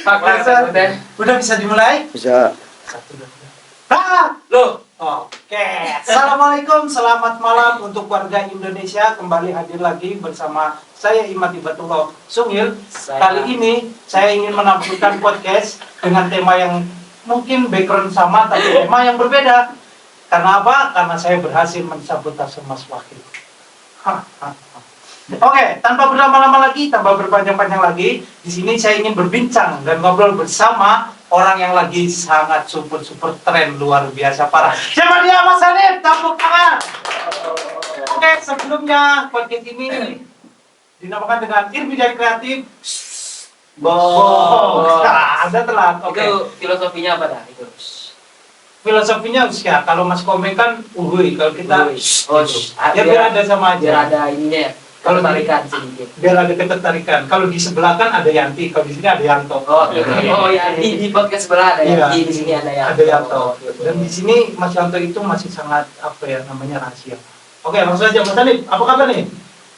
Udah bisa dimulai? Bisa. Satu, dua, tiga. Loh. Oke. Assalamualaikum, selamat malam untuk warga Indonesia. Kembali hadir lagi bersama saya Imad Ibatullah Sungil. Kali ini saya ingin menampilkan podcast dengan tema yang mungkin background sama tapi tema yang berbeda. Karena apa? Karena saya berhasil mensabotase Mas Wahid. Oke, tanpa berlama-lama lagi, tanpa berpanjang-panjang lagi, di sini saya ingin berbincang dan ngobrol bersama orang yang lagi sangat super tren luar biasa parah. Siapa dia, Mas Hanif? Tepuk tangan. Oke, sebelumnya podcast ini dinamakan dengan Irbi Jaya Kreatif. Ada telat. Oke. Itu filosofinya apa dah itu? Filosofinya ya, kalau Mas Komeng kan uhui, kalau kita ya biar ada sama aja. Biar ada ininya ya. Kalau Ketertarikan sedikit. Biar ada ketertarikan. Kalau di sebelah kan ada Yanti, kalau di sini ada Yanto. Oh ya, di podcast sebelah ada Yanti, di sini ada Yanto. Ada Yanto. Dan di sini Mas Yanto itu masih sangat apa ya namanya rahasia. Oke, langsung aja Mas Hanif, apa kabar nih?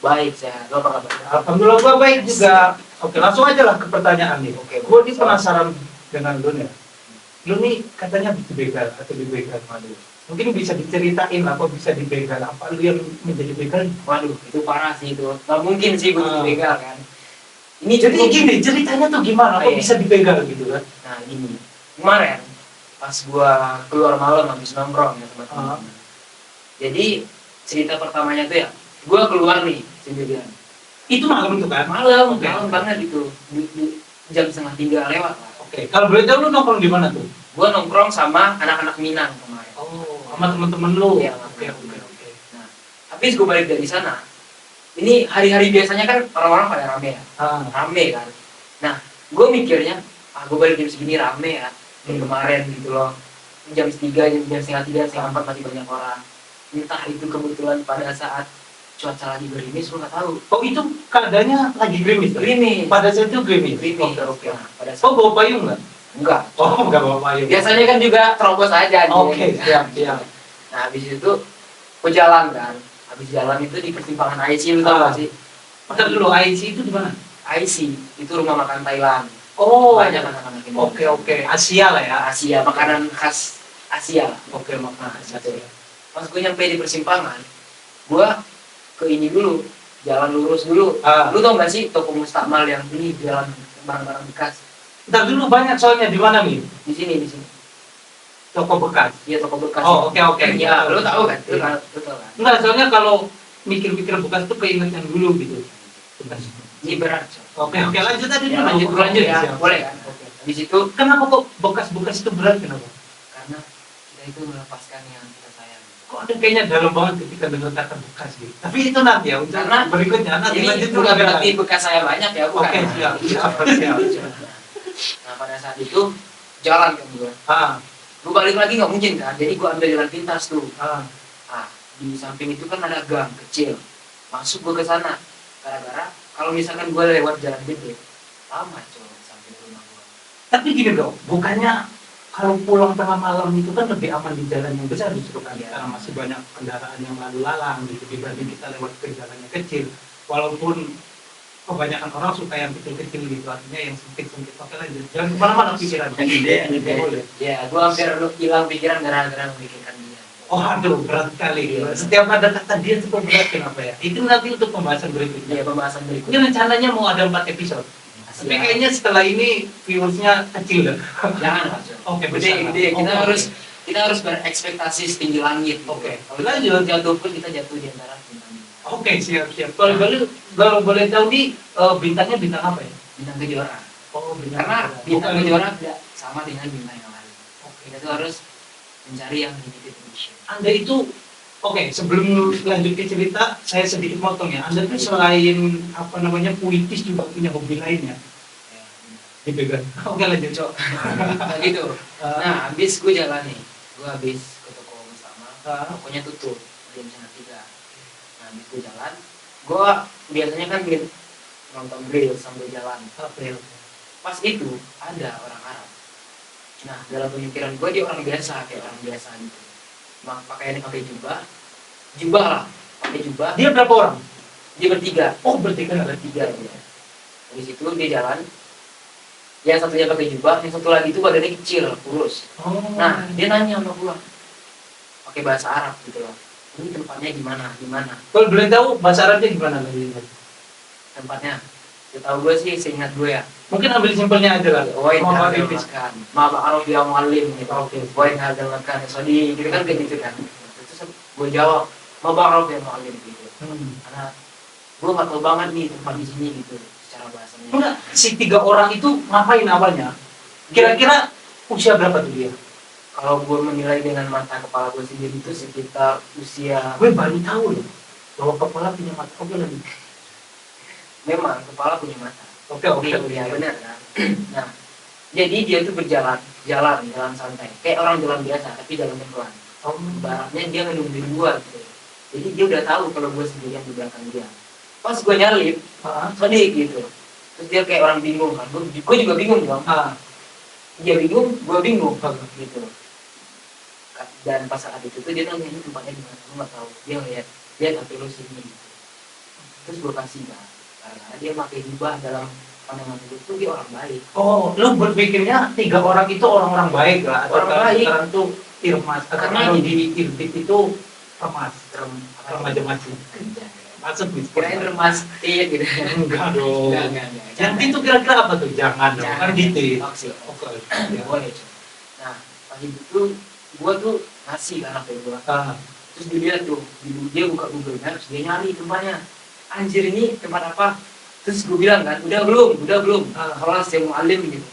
Baik, sehat. Lo apa kabar? Alhamdulillah gua baik juga. Oke, langsung aja lah ke pertanyaan nih. Oke, Gua ini penasaran dengan lu nih. Lu nih katanya dibegal atau dibegal malu. Mungkin bisa diceritain apa bisa dibegal, apa lu yang menjadi begal? Waduh, itu parah sih itu. Gak mungkin sih gue dibegal kan. Ini jadi gini, ceritanya tuh gimana? Kok bisa dibegal gitu kan? Nah gini, kemarin pas gua keluar malam habis nongkrong ya teman-teman. Jadi cerita pertamanya tuh ya, gua keluar nih sendirian. Itu malam itu kan? Malam banget itu. Di jam 2:30 lewat lah. Oke, kalau boleh tahu lu nongkrong di mana tuh? Gua nongkrong sama anak-anak Minang kemarin. Sama temen-temen lu? Iya. Oke. Nah, habis gue balik dari sana, ini hari-hari biasanya kan orang-orang pada rame ya, rame kan. Nah, gue mikirnya, gue balik jam segini rame ya, kayak kemarin gitu loh. Jam 3, jam 2:30, jam 4 masih banyak orang. Entah itu kebetulan pada saat cuaca lagi gerimis, gue nggak tahu. Oh itu keadaannya lagi gerimis? Gerimis. Pada saat itu gerimis? Oke. Nah, pada saat... Oh bawa payung nggak? Enggak. Oh enggak bawa payung. Biasanya kan juga terobos aja. Oke, siap. Nah, habis itu gue jalan kan. Habis jalan itu di persimpangan IC, lu tau gak sih? Bentar dulu, IC itu di mana? IC itu rumah makan Thailand. Oh. Banyak anak-anak ini. Oke. Asia lah ya. Asia, makanan khas Asia. Oke, makanan Asia. Pas gue nyampe di persimpangan, gue ke ini dulu, jalan lurus dulu. Lu tau gak sih toko Mustakmal yang ini jalan barang-barang bekas? Bentar dulu, banyak soalnya di mana nih? Di sini. Toko bekas. Iya, toko bekas. Oh, oke. Ya, lu tahu kan? Lu Iya. tahu kan? Enggak, soalnya kalau mikir-mikir bekas itu keinget yang dulu gitu. Bekas. Ini berat. Oke, lanjut tadi Ya, dulu. lanjut ya. Siap. Boleh kan? Oke. Habis itu Kenapa kok bekas-bekas itu berat, kenapa? karena kita itu melepaskan yang kita sayang. Kok ada kayaknya dalam banget ketika dengar kata bekas gitu. Tapi itu nanti ya, untuk Karena berikutnya nanti ini lanjut bukan berarti bekas saya banyak ya, bukan. Oke, siap. Nah, pada saat itu jalan kan gue. Gue balik lagi nggak mungkin kan, jadi gue ambil jalan pintas tuh. Di samping itu kan ada gang kecil, masuk gue ke sana. Gara-gara kalau misalkan gue lewat jalan gede, lama coy sampai rumah gue. Tapi gini dong, bukannya kalau pulang tengah malam itu kan lebih aman di jalan yang besar justru kan, karena masih banyak kendaraan yang lalu lalang gitu dibanding kita lewat ke jalan yang kecil. Walaupun kebanyakan orang suka yang kecil-kecil gitu, artinya yang sempit-sempit. Oke lanjut, jangan kemana-mana pikiran. Boleh. Ya, gue hampir hilang pikiran gara-gara memikirkan dia. Oh aduh, berat sekali. Setiap ada kata dia itu berat, kenapa ya? Itu nanti untuk pembahasan berikutnya. Iya, pembahasan berikutnya. Ini rencananya mau ada 4 episode. Tapi kayaknya setelah ini viewersnya kecil dah. Jangan. Oke, gede. Kita harus berekspektasi setinggi langit. Oke. Kalau lanjut jatuh pun kita jatuh di antara bintang. Oke, siap. Kalau boleh tahu nih bintangnya bintang apa ya? Bintang Kejora. Oh, bintang. Karena bintang Kejora tidak sama dengan bintang yang lain. Kita tuh harus mencari yang limited edition. Anda itu sebelum lanjut ke cerita, saya sedikit motong ya. Anda tuh selain apa namanya puitis juga punya hobi lainnya. Dipegang. Oke lanjut, Cok. Nah gitu. Nah, habis gue jalan nih. Gue habis ke toko bersama. Tokonya tutup jam 2:30. Nah, habis gue jalan, gue biasanya kan nonton grill sambil jalan. Pas itu ada orang Arab. Nah, dalam pemikiran gue dia orang biasa, kayak orang biasa gitu. Pakaiannya pakai jubah lah, pakai jubah. Dia berapa orang? Dia bertiga. Oh, bertiga. Ya. Habis itu dia jalan. yang satunya pakai jubah, yang satu lagi itu badannya kecil, kurus. Nah, dia nanya sama gua pakai bahasa Arab gitu loh. Ini tempatnya gimana? Kalau boleh tahu bahasa Arabnya gimana lagi? Tempatnya. Setahu gue sih, seingat gue ya. Mungkin ambil simpelnya aja lah. Wain Mau hadal tipis. makan, ma ba'aruf ya muallim gitu. Oke. Wain hadal makan, sodi gitu kan kayak gitu kan. Terus gue jawab, ma ba'aruf ya muallim gitu. Karena gue nggak tahu banget nih tempat di sini gitu secara bahasanya. Enggak, si 3 orang itu ngapain awalnya? Kira-kira usia berapa tuh dia? Kalau gue menilai dengan mata kepala gue sendiri itu sekitar usia, Gue baru tahu loh bahwa kepala punya mata. Oke lagi. memang kepala punya mata. Oke. Ya benar kan. Nah, jadi dia tuh jalan santai, kayak orang jalan biasa tapi jalannya pelan. Ibaratnya dia nungguin gua gitu. Jadi dia udah tahu kalau gua sendirian di belakang dia. Pas gua nyalip, sedih gitu. Terus dia kayak orang bingung kan. Gua juga bingung dong. Dia bingung, gua bingung gitu. Dan pas saat itu tuh dia nanya ini tempatnya di mana, gua nggak tahu. Dia ngeliat, HP lu sini gitu. Terus gua kasih kan. Karena dia pakai jubah dalam pandangan itu dia orang baik. Oh, lu berpikirnya 3 orang itu orang-orang baik lah. Orang baik. Sekarang tuh irmas. Karena Kalau di irbit itu remas. Remaja masih. Masuk di Kirain remas gitu. Enggak dong. Enggak. Yang itu kira-kira apa tuh? Jangan dong. Kan gitu. Oke. Ya boleh. Nah, pas itu gua tuh ngasih kan HP gua. Terus dilihat tuh, dia buka Google Maps, dia nyari tempatnya. Anjir ini tempat apa? Terus gue bilang kan, udah belum. Kalau saya mau alim gitu.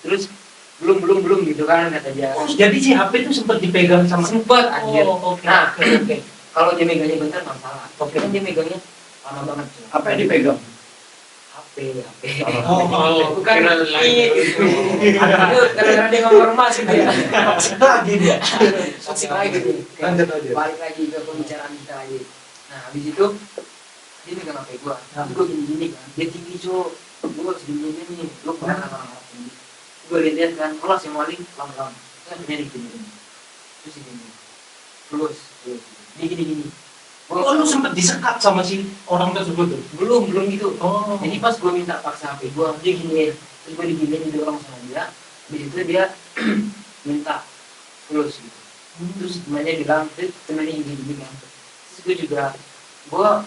Terus belum gitu kan kata dia. Oh, jadi si HP itu sempat dipegang sama Sempat anjir. Oke. Nah, kalau dia megangnya bentar masalah. Oke kan dia megangnya lama banget. Apa yang dipegang? HP. Bukan gitu. Karena dia ngomong emas gitu ya. lagi dia. Masih lagi gitu. Lanjut aja. Balik lagi ke pembicaraan kita lagi. Nah, habis itu dia megang HP gua. Terus gua gini kan. Dia tinggi, Cuk. Gua harus gini nih. Lu pernah orang Arab tinggi. Gua lihat kan, kalau si Malik lama-lama. Terus akhirnya digini. Terus digini. Terus. Dia gini. Oh, lu sempat disekat sama si orang tersebut tuh? Belum gitu. Oh. Jadi pas gua minta paksa HP gua, dia gini. Terus gua diginiin orang sama dia. Habis itu dia minta terus gitu. Terus temannya bilang, temannya gini kan. Terus gua juga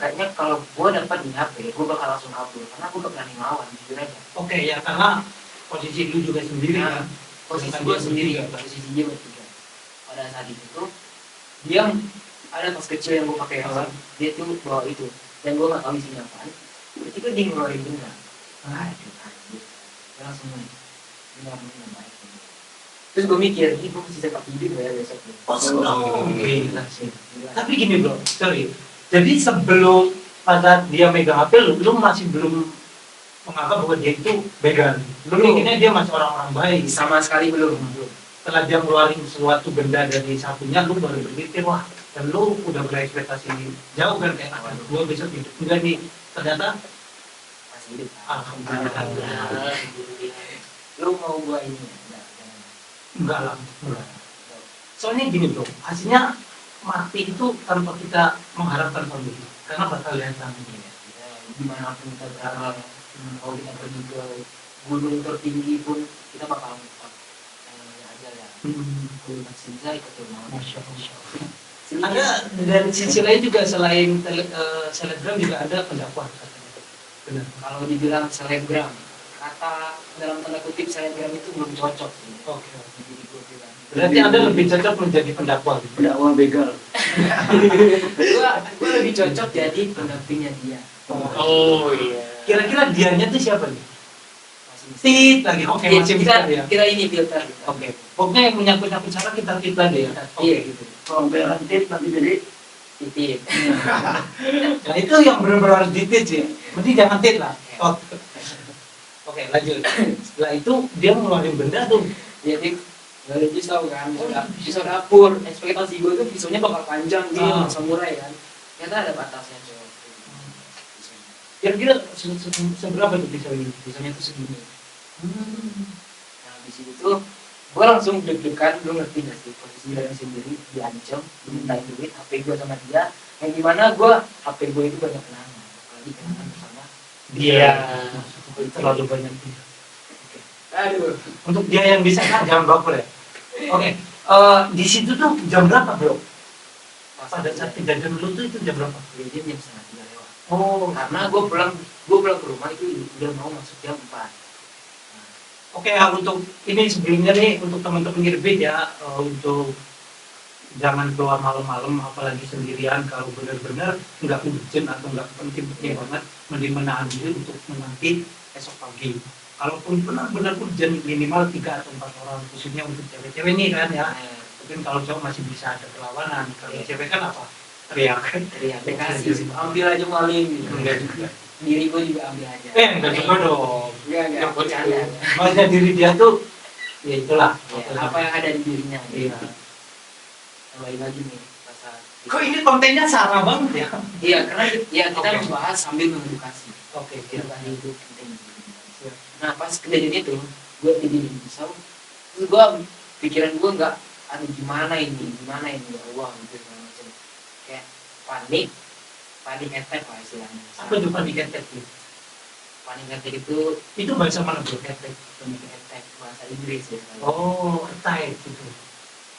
kayaknya kalau gue dapat di HP, gue bakal langsung kabur karena gue gak berani ngelawan, jujur aja. Oke, ya karena posisi lu juga sendiri kan. Posisi gue sendiri, posisi dia bertiga. Pada saat itu tuh dia ada tas kecil yang gue pakai, dia tuh bawa itu dan gue nggak tahu isinya apa. Ketika dia ngeluarin benda, dia langsung benar baik. Terus gue mikir, ini gue masih cepat hidup ya besok. Oke. Tapi gini bro, sorry. Jadi sebelum pada dia megang HP lu masih belum menganggap bahwa dia itu begal. Lu mikirnya dia masih orang-orang baik. Sama sekali belum. Setelah dia ngeluarin suatu benda dari sakunya, lu baru berpikir wah, dan lu udah berekspektasi jauh kan kayak gua besok hidup enggak nih. Ternyata masih hidup. Alhamdulillah. Lu mau gua ini? Enggak lah. Soalnya gini bro, hasilnya mati itu tanpa kita mengharapkan kondisi karena bakal lihat tangannya gimana pun kita berharap kalau kita pergi ke gunung tertinggi pun kita bakal mendapat aja ya gunung Sinzai ketemu Masya Allah. Ada dari sisi lain juga selain selebgram juga ada pendakwah. Benar. Kalau dibilang selebgram, kata dalam tanda kutip selebgram itu belum cocok. Oke. Berarti Anda lebih cocok menjadi pendakwah. Pendakwah begal. Gua lebih cocok jadi pendampingnya dia. Oh iya. Kira-kira dianya tuh siapa nih? Tit lagi. Oke, masih bisa ya. Kita ini filter. Oke. Pokoknya yang menyangkut-nyangkut cara kita tit lagi ya. Iya gitu. Kalau begal tit nanti jadi Titit. Nah itu yang benar-benar harus ditit sih. Berarti jangan tit lah. Oke, lanjut. Setelah itu dia ngeluarin benda tuh. Jadi gak ada pisau kan, pisau dapur. Ekspektasi gue tuh pisaunya bakal panjang gitu, samurai kan. Ternyata ada batasnya coy. Kira-kira seberapa tuh pisau ini? Pisaunya tuh segini. Nah di situ tuh gue langsung deg-degan, lu ngerti gak sih posisi dari sendiri diancam, dimintain duit, HP gue sama dia. Yang dimana gue, HP gue itu banyak kenangan, apalagi kenangan bersama Dia terlalu banyak. Aduh. Untuk dia yang bisa kan jam berapa ya? Oke, di situ tuh jam berapa bro? Pada saat kejadian lu tuh itu jam berapa? Kejadian jam setengah 3 lewat. Oh, Karena gue pulang ke rumah itu udah mau masuk jam 4. oke ya, untuk ini sebelumnya nih untuk teman-teman Irbit ya, untuk jangan keluar malam-malam apalagi sendirian kalau benar-benar nggak urgent atau nggak penting-penting banget, mending menahan diri untuk menanti esok pagi. Kalaupun benar-benar urgent minimal 3 atau 4 orang, khususnya untuk cewek-cewek nih kan ya. Mungkin kalau cowok masih bisa ada perlawanan, kalau cewek kan apa? Teriak. Teriak, kasih, ambil aja maling gitu. Enggak juga. Diri gue juga ambil aja. Enggak juga dong. Enggak bercanda. Maksudnya diri dia tuh, ya itulah. Ya, apa yang ada di dirinya. Iya. Kembali lagi nih, pasal. Kok ini kontennya Sarah banget ya? Iya, karena ya kita Oke. membahas sambil mengedukasi. Oke, Kita hidup penting. Iya. Nah, pas kejadian itu, gue dijadiin pisau. Terus gue, pikiran gue nggak, aduh gimana ini ya Allah gitu segala macam. Kayak panik attack lah istilahnya. Apa itu panik attack itu? Panik attack itu Itu bahasa mana bro? attack, panik attack bahasa Inggris ya. Oh, attack gitu.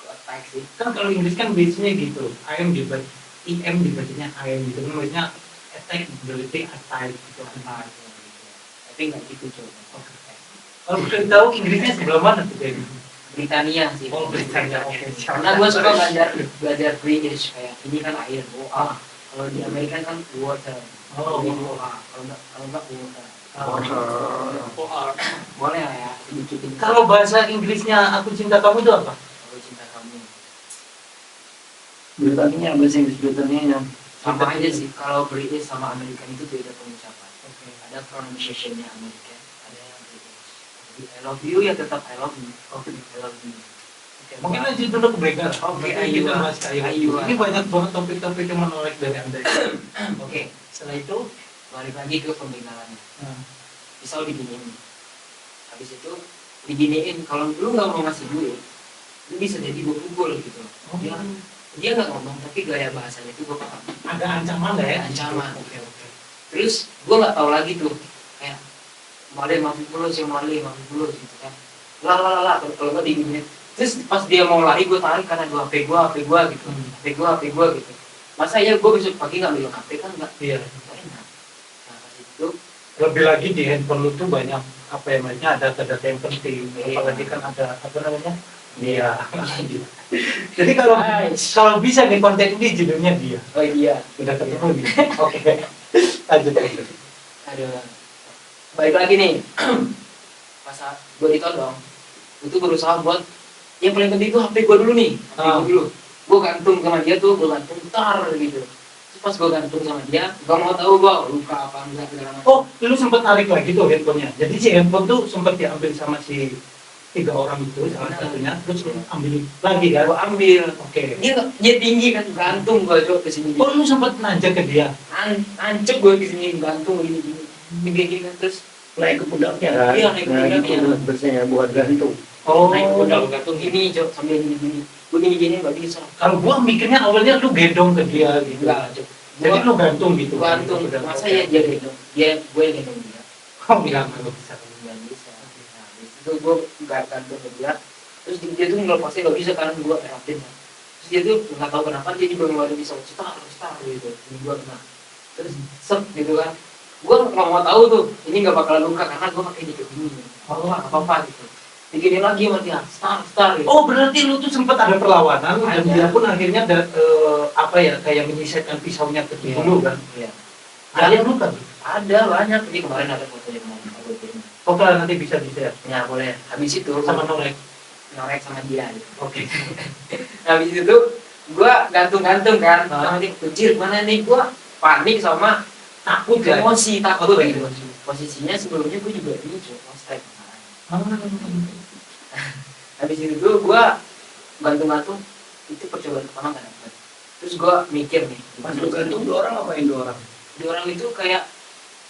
Attack sih. Kan kalau Inggris kan biasanya gitu. IM dibacanya IM gitu. Maksudnya attack berarti attack gitu. Attack, gitu. Tapi nggak gitu coba. Oke. Kalau boleh tahu Inggrisnya sebelah mana tuh kayak gitu? Britania sih. Oh, Britania, oke. Karena gue suka belajar British kayak ini kan air, Ah. kalau di Amerika kan water. Oh, Ini water. Kalau nggak water. Ah. Boleh lah ya sedikit ini. Kalau bahasa Inggrisnya aku cinta kamu itu apa? Kalau cinta kamu Britania, bahasa Inggris Britania. sama aja sih. Kalau British sama Amerika itu beda pengucapan. Oke. Ada pronunciation-nya Amerika, ada yang British. Jadi I love you ya tetap I love you. Oke. I love you. Mungkin lanjut dulu ke breaker. Oke, Kita ayo. bahas kayu. Ayo. Ini banyak banget topik-topik yang menarik dari Anda. Oke, Setelah itu, balik lagi ke pembegalannya. nah, Pisau diginiin. Habis itu diginiin, kalau lu nggak mau ngasih duit, lu bisa jadi gue pukul gitu. Dia nggak ngomong, tapi gaya bahasanya itu gue paham. ada ancaman nggak ya? Ada ancaman. Oke, oke. Terus gue nggak tahu lagi tuh, kayak male 50 sih male 50 gitu kan. Lah, kalau nggak diginiin. Terus pas dia mau lari gue tarik karena HP gue gitu. HP gue gitu. Masa ya gue besok pagi nggak ambil HP kan nggak Iya. enak. Nah pas itu Lebih lagi di handphone lu tuh banyak apa ya namanya, ada data yang penting. Iya. Apalagi kan ada apa namanya? Dia. Jadi kalau bisa nih konten ini judulnya dia. oh iya. Udah ketemu nih. Oke. Lanjut. Ada balik lagi nih pas gue ditodong itu berusaha buat yang paling penting itu HP gue dulu nih HP gue dulu gue gantung sama dia tuh gue gantung tar gitu terus pas gue gantung sama dia gak mau tahu gue luka apa enggak segala macam. Oh, lu sempat tarik lagi tuh handphonenya. Jadi si handphone tuh sempat diambil sama si 3 orang itu, salah satunya. Terus lu ambil lagi kan? Gue ambil Oke. dia tinggi kan gantung gue coba ke sini Oh, lu sempat nanjak ke dia? ancep gue ke sini gantung gini gini kan terus Naik ke pundaknya kan? Iya, naik ke Nah, pundaknya. gitu biasanya buat gantung. Oh, naik udah gantung gini coba sambil gini gue gini nggak bisa kalau gua mikirnya awalnya lu gendong ke dia gitu. enggak coba Jadi lu gantung gitu. gantung masa ya dia gendong dia gue yang gendong dia Oh, bilang lu bisa. nggak bisa nah habis itu gue nggak gantung ke dia terus dia tuh ngelepasnya nggak bisa karena gue eratin terus dia tuh nggak tahu kenapa dia juga ngeluarin pisau cetar gitu ini gue kena terus set gitu kan gue nggak mau tahu tuh ini nggak bakalan luka karena gue pakai jaket ini Oh, nggak apa-apa gitu digini lagi sama dia star gitu. Oh, berarti lu tuh sempat ada perlawanan dan Ada. dia pun akhirnya apa ya, kayak menyisihkan pisaunya ke Iya. dulu kan. Iya. Ada yang luka tuh. Ada banyak ini kemarin ada foto yang mau aku kirim. Oh, kalau nanti bisa di-share Ya boleh habis itu sama Norek. norek sama dia gitu. Oke. Habis itu gua gantung-gantung kan Ah. sama dia kecil mana nih gua panik sama Takut ya. emosi takut Oh, gitu emosi. posisinya sebelumnya gua juga ini coba strike Ah. habis itu tuh gua gantung-gantung itu percobaan pertama gak dapet terus gua mikir nih Pas lu gantung 2 orang ngapain 2 orang? di orang itu kayak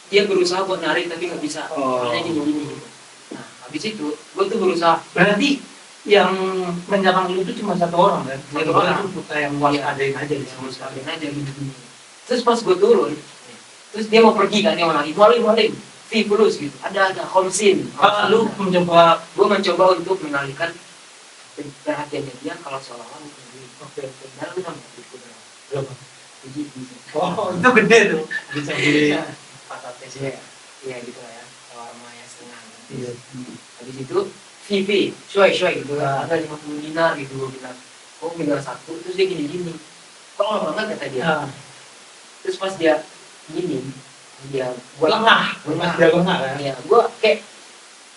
dia berusaha buat narik tapi nggak bisa Oh. makanya gini gitu nah habis itu gua tuh berusaha Berarti yang menyerang lu itu cuma 1 orang kan? Satu Yang orang. itu bukan yang waspadain aja di sana. sekalian aja gitu terus pas gue turun terus dia mau pergi kan dia mau lari maling Plus gitu, ada Homsin. Lu mencoba. Gue mencoba untuk mengalihkan perhatiannya dia kalau seolah-olah bukan duit. Oke. Padahal lu tau nggak duit gue berapa? Berapa? Biji. Oh, itu gede tuh. Bisa beli patates. Iya, iya gitu lah ya. Shawarma yang setengah. Iya. Habis itu VV, Shoy gitu kan. Ada 50 dinar gitu gue bilang. Oh tinggal satu, terus dia gini-gini. Tolong banget kata dia. Nah, Terus pas dia gini, dia gua lengah. lengah. Dia lengah kan. Ya, gua kayak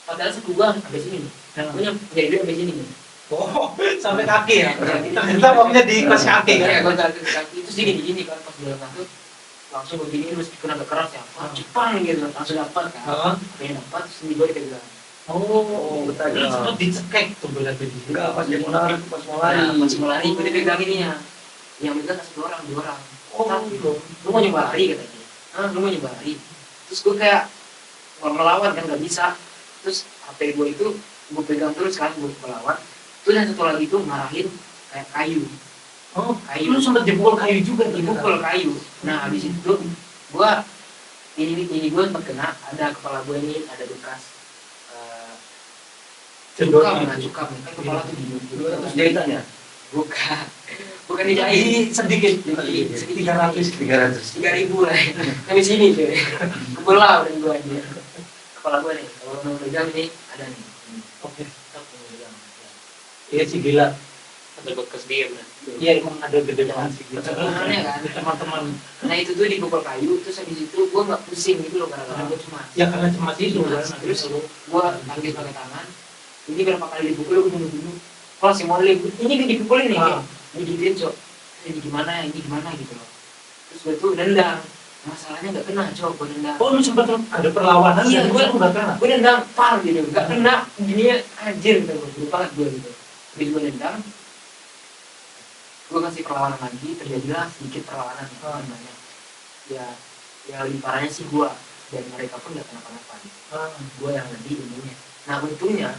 padahal satu gua sampai sini nih. Nah. Gua nyampe duit sampai sini nih. Oh, sampai kaki ya. Iya. Ternyata maunya di kos kaki Iya, kan. gua kaki terus dia gini-gini kan pas dia masuk langsung begini terus kena agak keras ya. Wah, Jepang gitu langsung dapat kan. Heeh. Pengen dapat terus di gua dipegang. Oh, betul. itu sempat dicekek tuh berarti. Enggak, pas dia mau lari, pas mau lari. Nah, pas mau lari gua dipegang ininya. Yang megang satu orang, dua orang. Oh, Lu mau nyoba lari kata dia. Ah, lu mau nyoba lari. Terus gue kayak mau ngelawan kan nggak bisa. Terus HP gue itu gue pegang terus kan gue melawan. Terus yang satu lagi itu marahin kayak kayu. Oh, Kayu. lu sempat jebol kayu juga tuh. Dipukul kayu. Nah habis itu gue ini gue sempat kena. Ada kepala gue ini ada bekas cukam lah cukam. Kan kepala tuh di Terus jahitannya? bukan dijahit. Sedikit. Sedikit 300. 3.000 lah. Sampai sini tuh. Kebelah udah gue aja. Kepala gue nih, kalau mau pegang nih ada nih. Oke. Tetap mau pegang. Iya sih gila. Ada bekas dia benar. Iya emang ada gede banget sih gitu. Aneh kan? Teman-teman. Nah itu tuh dipukul kayu, terus habis itu gue nggak pusing gitu loh karena gue cuma. Ya karena cemas itu kan. Terus gue ambil pakai tangan. Ini berapa kali dipukul gue bunuh-bunuh. Kalau si Molly, ini dipukulin nih. Ini gituin cok. Ini gimana gitu loh. Terus gue tuh nendang. Masalahnya nggak kena cok, gue nendang. Oh lu sempat ada perlawanan? Iya, gue nggak kena. Gue nendang par gitu, nggak kena. Gini anjir gitu, gue banget gue gitu. Habis gue nendang, gue kasih perlawanan lagi, terjadilah sedikit perlawanan namanya. Ya lebih parahnya sih gue dan mereka pun nggak kenapa-napa. Gue yang lebih ilmunya. Nah untungnya,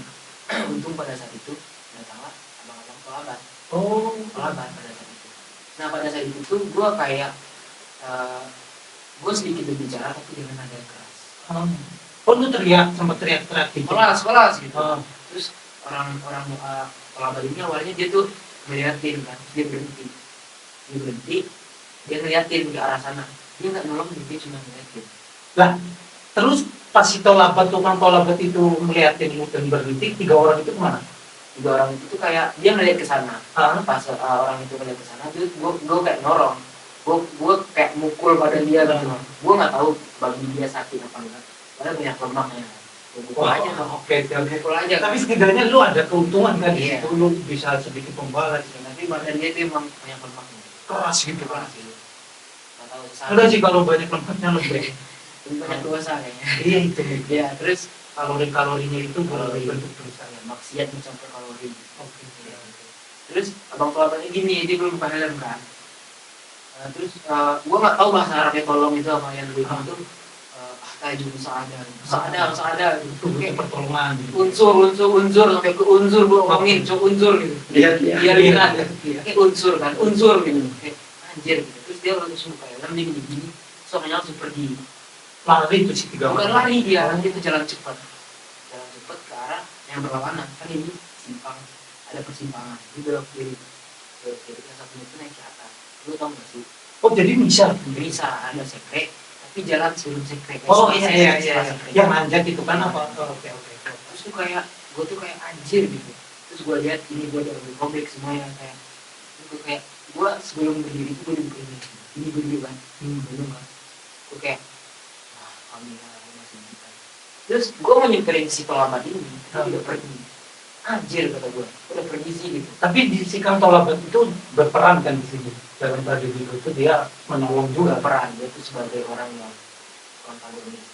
untung pada saat itu datanglah abang-abang pelabat. Oh, Pelabat pada saat itu. Nah pada saat itu tuh gue kayak gue sedikit berbicara tapi dengan nada yang keras. Oh lu teriak, sempat teriak-teriak gitu. Kelas gitu. Oh. Terus orang pelabat ini awalnya dia tuh ngeliatin kan, dia berhenti, dia ngeliatin ke arah sana, dia nggak nolong, dia cuma ngeliatin. Lah, terus pas si tukang tolabat itu ngeliatin lu dan berhenti, 3 orang itu kemana? 3 orang itu tuh kayak dia ngeliat ke sana. Pas orang itu ngeliat ke sana, gue kayak norong, gue kayak mukul badan dia gitu. Gue nggak tahu bagi dia sakit apa enggak, padahal banyak lemaknya. Pukul aja, Oke. pukul aja. Tapi setidaknya lu ada keuntungan kan di Iya. situ, lu bisa sedikit membalas. Tapi badan dia itu emang banyak lemaknya. Keras gitu kan. Keras gitu. Nggak tahu sesat. Enggak sih kalau banyak lemaknya lembek. Lebih banyak dosa kayaknya. Iya itu. Ya terus Kalori-kalorinya itu Kalori. berbentuk dosa ya. maksiat mencapai kalori. Oke. Terus abang pelabatnya gini, dia belum buka helm kan. Terus gue nggak tahu bahasa Arabnya tolong itu apa yang gue bilang tuh tajum saada Itu butuh pertolongan. unsur sampai ke unsur gue ngomongin unsur gitu. Lihat. Lihat kayak unsur gitu. Kayak anjir gitu. Terus dia langsung buka helm dia gini soalnya langsung pergi. Lari itu sih 3 Bukan orang. lari dia tuh jalan cepat ke arah yang berlawanan kan ini simpang ada persimpangan di belok kiri yang satu itu naik ke atas lu tau nggak sih Oh jadi bisa. ada sekre tapi jalan sebelum sekre Oh iya. sekre. Yang nanjak itu kan apa? Oke. Terus tuh kayak gue tuh kayak anjir gitu terus gue lihat ini gue udah komplek semuanya kayak gue kayak gue sebelum berdiri itu gue duduk ini gue duduk kan belum kan gue kayak alhamdulillah gue masih bisa. Terus gue menyimperin si pelabat ini dia udah pergi anjir kata gue udah pergi sih gitu. Tapi di si Kang Tolabat itu berperan kan di sini. Dalam tragedi itu dia menolong juga. Peran dia tuh sebagai orang yang protagonis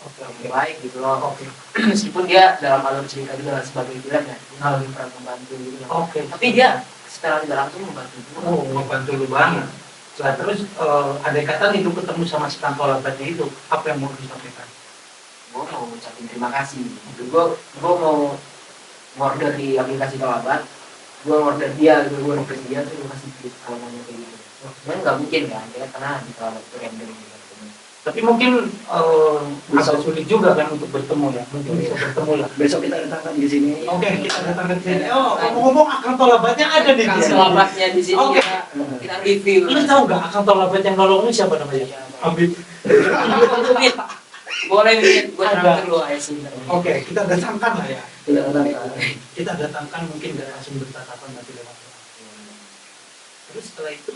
Oke. yang baik gitu loh. Meskipun dia dalam alur cerita juga sebagai villain ya dia lebih pernah membantu gitu loh. Oke. Tapi dia secara tidak langsung membantu juga. Oh, membantu lu banget. Nah, terus ada kata itu ketemu sama si Kang Tolabatnya itu, apa yang mau disampaikan? Gue mau ucapin terima kasih. Gue mau order di aplikasi Tolabat. Gue order dia, gue request dia tuh gue kasih tip kalau mau kayak gitu. Cuman nggak mungkin kan, dia karena di Tolabat itu random gitu. Tapi mungkin agak sulit juga kan untuk bertemu ya. Mungkin bisa bertemu lah. Besok kita datangkan di sini. Oke, kita datang ke sini. Oh, ngomong-ngomong akang tolabatnya ada di Kang sini. selamatnya di sini Oke. kita review. Lu tahu nggak akang tolabat yang nolongin siapa namanya? Abid. Mit. Boleh Mit, gue Ada. traktir lu aja sih. Oke, kita datangkan lah ya. Kita datangkan. Kita datangkan mungkin nggak langsung bertatapan nanti lewat. Terus setelah itu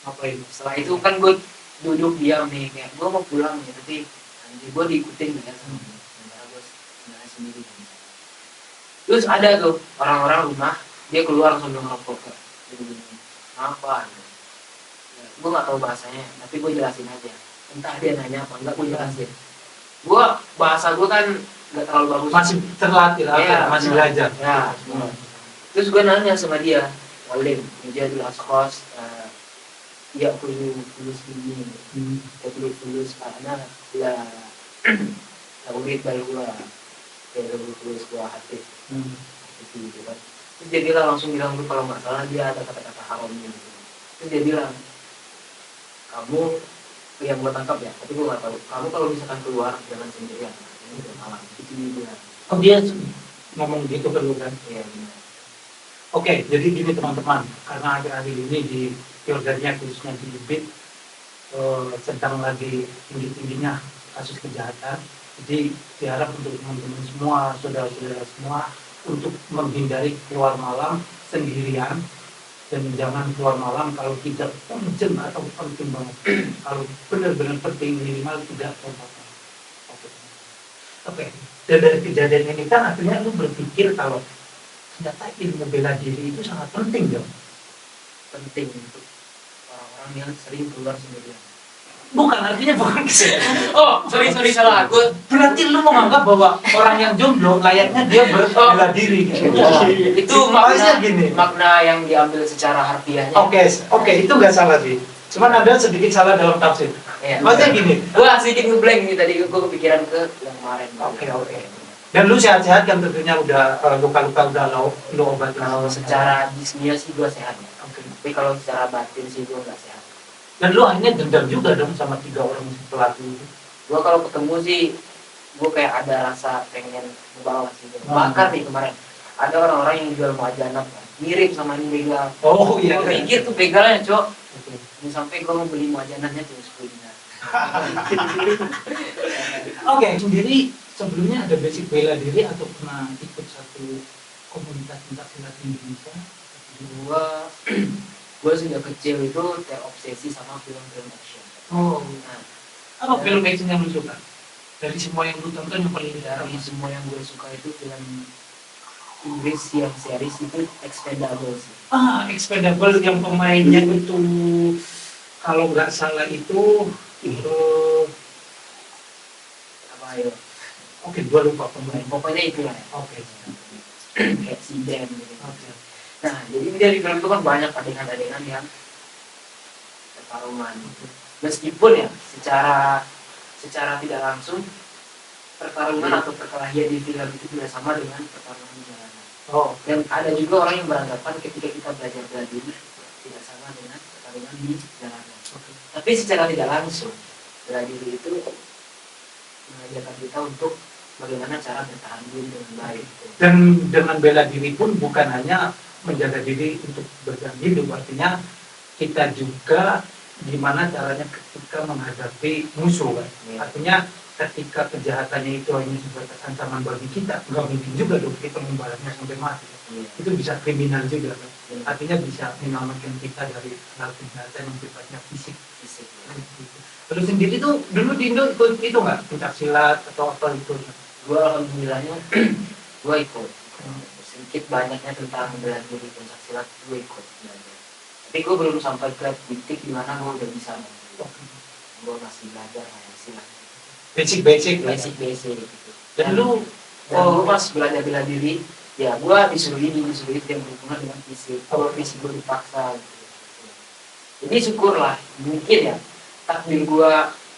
ngapain? Setelah itu kan gue duduk diam nih, kayak gue mau pulang nih, tapi nanti gue diikutin kan sama dia. Sementara gue sebenarnya sendiri. Terus ada tuh orang-orang rumah, dia keluar langsung ngerokok kayak gini. Apa? Ya, gue nggak tahu bahasanya, tapi gue jelasin aja. Entah dia nanya apa enggak, gue jelasin. Gue bahasa gue kan nggak terlalu bagus. Masih terlatih lah, Iya, masih benar. belajar. Ya. Terus gue nanya sama dia, Walden, dia di last cost, ya tulus begini, tulus karena ya murid baru gua, ya tulus gua hati, gitu kan. Terus dia bilang langsung bilang tuh kalau nggak salah dia ada kata-kata haramnya gitu. Terus dia bilang, kamu yang gua tangkap ya, tapi gua nggak tahu. Kamu kalau misalkan keluar jangan sendirian, ini udah malam. Itu dia bilang. Oh dia ngomong gitu ke lu kan? Iya benar. Oke, jadi gini teman-teman, karena akhir-akhir ini di Jordania khususnya di Libit sedang lagi tinggi-tingginya kasus kejahatan. Jadi diharap untuk teman-teman semua, saudara-saudara semua untuk menghindari keluar malam sendirian dan jangan keluar malam kalau tidak urgent atau penting banget. Kalau benar-benar penting minimal tidak keluar. Oke. Dan dari kejadian ini kan akhirnya lu berpikir kalau ternyata ilmu bela diri itu sangat penting dong. Penting untuk orang-orang yang sering keluar sendirian. Bukan artinya bukan Oh, sorry salah. Gue berarti lu menganggap bahwa orang yang jomblo layaknya dia berbela diri gitu. itu Maksudnya makna, gini. makna yang diambil secara harfiahnya. Oke, itu nggak salah sih. Cuman ada sedikit salah dalam tafsir. Iya. Maksudnya gini. Gue sedikit ngeblank nih tadi, gue kepikiran ke yang kemarin. Oke. Dan lu sehat-sehat kan tentunya udah luka-luka udah lu obatin. Kalau secara jismiyah sih gue sehat ya. Oke. Tapi kalau secara batin sih gue nggak sehat. Dan lu akhirnya dendam juga dong sama 3 orang pelaku itu. Gue kalau ketemu sih, gue kayak ada rasa pengen ngebalas gitu. Bakar nih kemarin. Ada orang-orang yang jual muajanat kan. Mirip sama ini begal. Oh iya. Gue pikir tuh begalnya cok. Oke. Ini sampai gue mau beli muajanatnya tuh 10 dinar. Oke, sendiri sebelumnya ada basic bela diri atau pernah ikut satu komunitas pencak silat di Indonesia? Gue sejak kecil itu terobsesi sama film-film action. Oh, Nah, apa film action yang lu suka? Dari semua yang lu tonton yang paling dari semua yang gue suka itu film Inggris yang series itu Expendables. Expendable yang pemainnya itu kalau nggak salah itu Apa ya? oke, gua lupa pemain. Pokoknya itu lah. Oke. Kayak si Dan gitu. Oke. Nah, jadi dari film itu kan banyak adegan-adegan yang pertarungan. Meskipun ya secara tidak langsung pertarungan atau perkelahian di film itu tidak sama dengan pertarungan di jalanan. Oh, Dan ada juga orang yang beranggapan ketika kita belajar bela diri tidak sama dengan pertarungan di jalanan. Tapi secara tidak langsung bela diri itu mengajarkan kita untuk bagaimana cara bertahan diri dengan baik. dan dengan bela diri pun bukan hanya menjaga diri untuk bertahan hidup, artinya kita juga gimana caranya ketika menghadapi musuh kan. Ya. Artinya ketika kejahatannya itu hanya sebatas ancaman bagi kita, nggak mungkin juga dong kita membalasnya sampai mati. Iya. Itu bisa kriminal juga kan. Ya. Artinya bisa menyelamatkan kita dari hal kejahatan yang sifatnya fisik. Fisik. Terus sendiri tuh dulu di Indo ikut itu nggak pencak silat atau apa itu? Gue alhamdulillahnya gue ikut. Sedikit banyaknya tentang bela diri pencak silat gue ikut belajar. Tapi gue belum sampai ke titik di mana gue udah bisa. Gue masih belajar silat. Basic lah. Basic gitu. Dan lu Gue pas belajar bela diri, ya gue disuruh itu yang berhubungan dengan fisik. Kalau fisik gue dipaksa gitu. Jadi syukurlah, mungkin ya takdir gue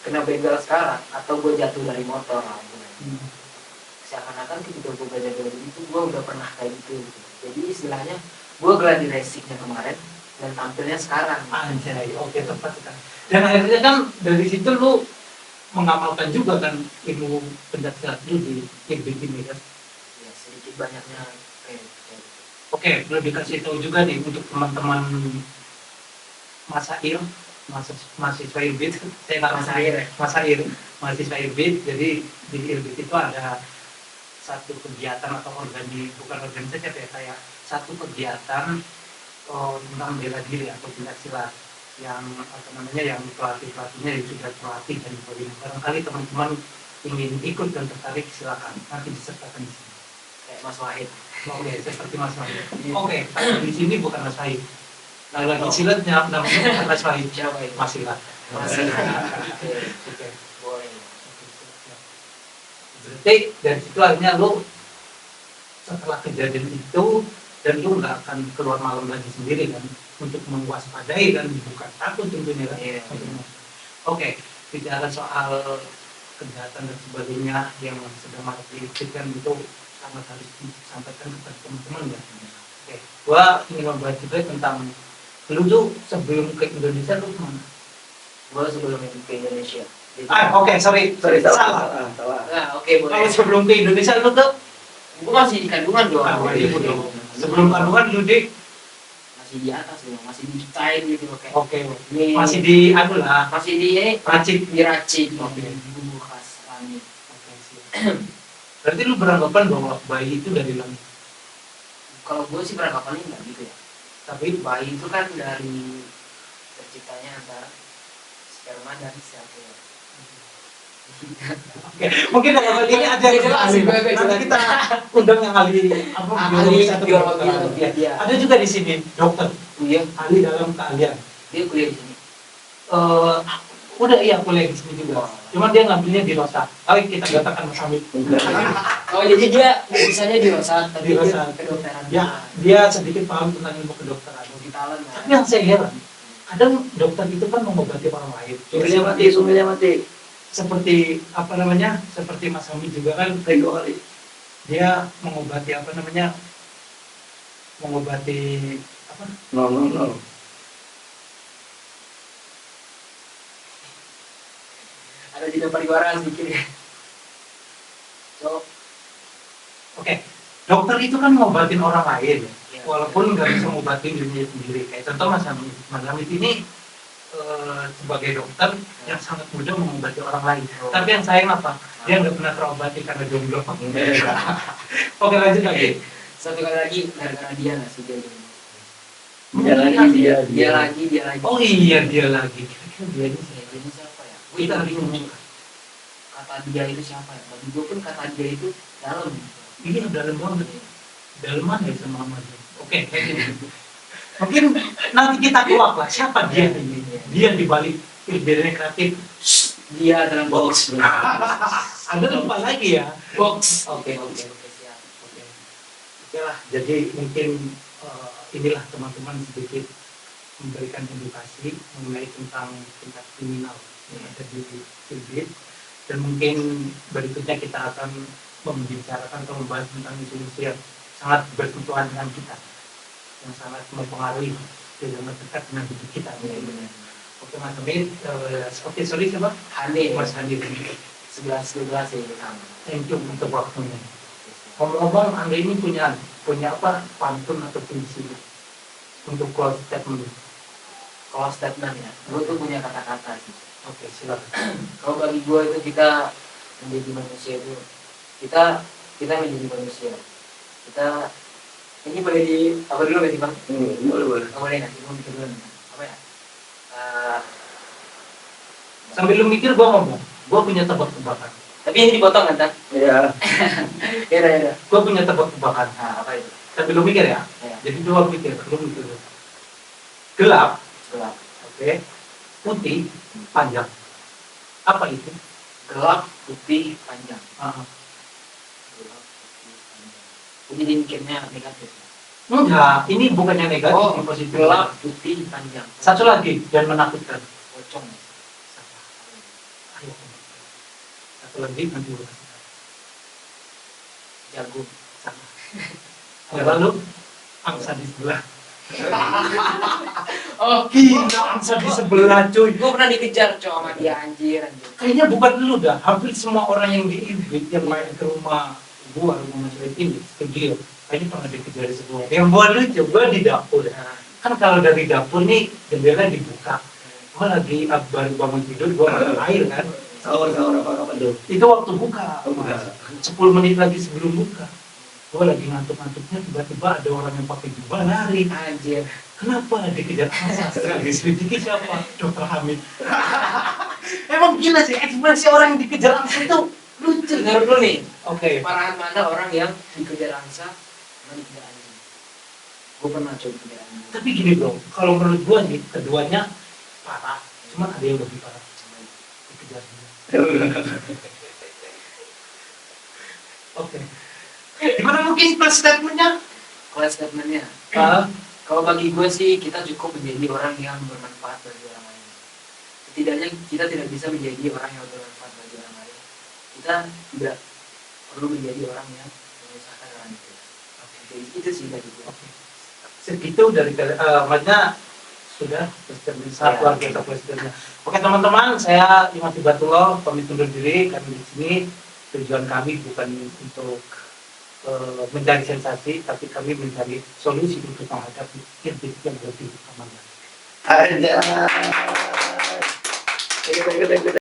kena begal sekarang atau gue jatuh dari motor lah. Seakan-akan ketika gue belajar bela diri itu gue udah pernah kayak gitu. Jadi istilahnya gue gladi racingnya kemarin dan tampilnya sekarang. anjay, oke tepat sekali. Dan akhirnya kan dari situ lu mengamalkan juga kan ilmu pencaksilat itu di Irbit ini kan. Ya sedikit banyaknya kayak gitu. Oke, perlu dikasih tahu juga nih untuk teman-teman Masair, mahasiswa Irbit, saya nggak Masair ya? Masair, mahasiswa Irbit. Jadi di Irbit itu ada satu kegiatan atau bukan organisasi apa ya, kayak satu kegiatan tentang bela diri atau pencaksilat yang apa namanya, yang pelatihnya itu sudah pelatih dan sebagainya. Barangkali teman-teman ingin ikut dan tertarik, silakan nanti disertakan di sini. Kayak Mas Wahid. Oke, seperti Mas Wahid. Oke, kalau di sini bukan Mas Wahid. Nah, lagi silatnya namanya bukan Mas Wahid. Siapa itu? Mas Silat. Masih. Oke. Boleh. Berarti dari situ akhirnya lo setelah kejadian itu, dan lu nggak akan keluar malam lagi sendiri kan, untuk mewaspadai dan bukan takut tentunya kan. Iya. Oke, bicara soal kejahatan dan sebagainya yang sedang marak dipikirkan itu sangat harus disampaikan kepada teman-teman ya. Oke, gua ingin membahas juga tentang lu tuh sebelum ke Indonesia lu kemana? Gue sebelum ke Indonesia. Oke, sorry, salah. Nah, oke boleh. Kalau sebelum ke Indonesia lu tuh Gue masih di kandungan dong. sebelum kandungan lu di Masih di atas dong, masih diceritain gitu loh kayak. oke, Ini masih di anu lah, masih di racik. diracik. Oke. Bumbu khas langit. Oke, siap. Berarti lu beranggapan bahwa bayi itu dari langit, Kalau gue sih beranggapannya nggak gitu ya. tapi Bayi itu kan dari terciptanya antara sperma dan sel telur. oke, mungkin dalam hal ini ada yang Jelas, ahli. gue Nanti jelas. kita undang yang ahli apa Ahli atau biologi kedokteran. atau dia. Ada juga di sini dokter, Iya, ahli dalam keahlian. dia kuliah di sini. Eh, udah iya kuliah di sini juga. Cuman dia ngambilnya di Rosa. Ayo kita katakan Mas Hamid. Oh jadi dia bisanya di Rosat, tapi Di dia Rosat. kedokteran. Dia sedikit paham tentang ilmu kedokteran. Di talent. Tapi yang saya heran, kadang dokter itu kan mengobati orang lain. Sumbernya mati. Seperti apa namanya? Seperti Mas Hamid juga kan, dia mengobati apa namanya? Mengobati apa? No. Ada di pariwara sedikit ya. So, Oke, dokter itu kan ngobatin orang lain, ya. walaupun nggak bisa ngobatin dirinya sendiri. Kayak contoh Mas Hamid, Mas Hamid ini sebagai dokter yang sangat mudah mengobati orang lain. Tapi yang sayang apa? Dia nggak pernah terobati karena jomblo. Oke, lanjut lagi. Satu kali lagi gara-gara dia nggak sih dia jomblo. Dia lagi. Oh iya, dia lagi. Kira-kira dia ini Ya, jadi siapa ya? kita bingung. Kata dia itu siapa ya? Bagi gue pun kata dia itu dalam. Iya, dalam banget. Dalam mana ya sama dia? Oke, lanjut. Mungkin nanti kita kuak lah siapa dia ini. Dia di balik ilmu kreatif. Dia dalam box. Ada lupa lagi ya. Box. Oke, Siap. Oke lah, jadi mungkin inilah teman-teman sedikit memberikan edukasi mengenai tentang tingkat kriminal yang ada di Irbit, dan mungkin berikutnya kita akan membicarakan atau membahas tentang isu-isu yang sangat bersentuhan dengan kita, yang sangat mempengaruhi tidak dekat dengan hidup kita. Oke Mas Hamid, oke sorry siapa? Hande. Mas Handi. 11 ya sama. Thank you untuk waktunya. Ngomong-ngomong, Anda ini punya apa pantun atau puisi untuk close statement? Kalau statement ya, gue tuh punya kata-kata sih. Oke, silakan. Kalau bagi gue itu kita menjadi manusia itu kita menjadi manusia. Kita ini boleh di apa dulu nggak sih bang? Boleh. Boleh nanti gue mikir dulu. Apa ya? Sambil lu mikir, gua ngomong. Gua punya tebak-tebakan. Tapi ini dipotong kan? Iya. Ya. Gua punya tebak-tebakan. Nah, apa itu? Sambil lu mikir ya. Ya. Jadi dua mikir, lu mikir. Gelap, Gelap. oke. Putih, panjang. Apa itu? Gelap, putih, panjang. Ah, Gelap, putih, panjang. Jadi dimikirnya negatif. enggak, ini bukan yang negatif, Oh, yang positif. gelap, putih, panjang. Satu lagi, dan menakutkan. Pocong. Ayo. Satu lagi nanti gua kasih tahu. Jagung. Sama. Lalu angsa di sebelah. Oh, Gila, angsa di sebelah cuy. gue pernah dikejar cowok sama dia anjir. Kayaknya bukan lu dah, hampir semua orang yang di Invit yang main ke rumah rumah Mas Invit ke dia, kayaknya pernah dikejar semua. Yang buat lucu, gua di dapur. Nah, Kan kalau dari dapur nih jendela dibuka. Gua lagi baru bangun tidur, gua makan air kan. Sahur apa tuh? Itu waktu buka, Oh, buka. Mas. 10 menit lagi sebelum buka. Gua lagi ngantuk-ngantuknya, tiba-tiba ada orang yang pakai jubah lari. anjir. Kenapa dikejar angsa? Diselidiki siapa? Dokter Hamid. Emang gila sih, ekspresi orang yang dikejar angsa itu lucu. Dengar dulu nih, Oke. parahan mana orang yang dikejar angsa sama dikejar anjing. Gue pernah coba dikejar anjing. Tapi gini bro, kalau menurut gua nih, keduanya parah. Cuman ada yang lebih parah. Dikejar dia. Oke. Gimana mungkin plus statementnya? Kalau statementnya, Ah, kalau bagi gue sih kita cukup menjadi orang yang bermanfaat bagi orang lain. Setidaknya kita tidak bisa menjadi orang yang bermanfaat bagi orang lain. Kita tidak perlu menjadi orang yang menyusahkan orang lain. Oke, itu sih dari gue. Oke. Segitu dari maksudnya sudah statement satu Ya. lagi atau statementnya. Oke teman-teman, saya Imam Tibatullah pamit undur diri. Kami di sini tujuan kami bukan untuk mencari sensasi, tapi kami mencari solusi untuk menghadapi kritik yang lebih aman. Ada. Thank you.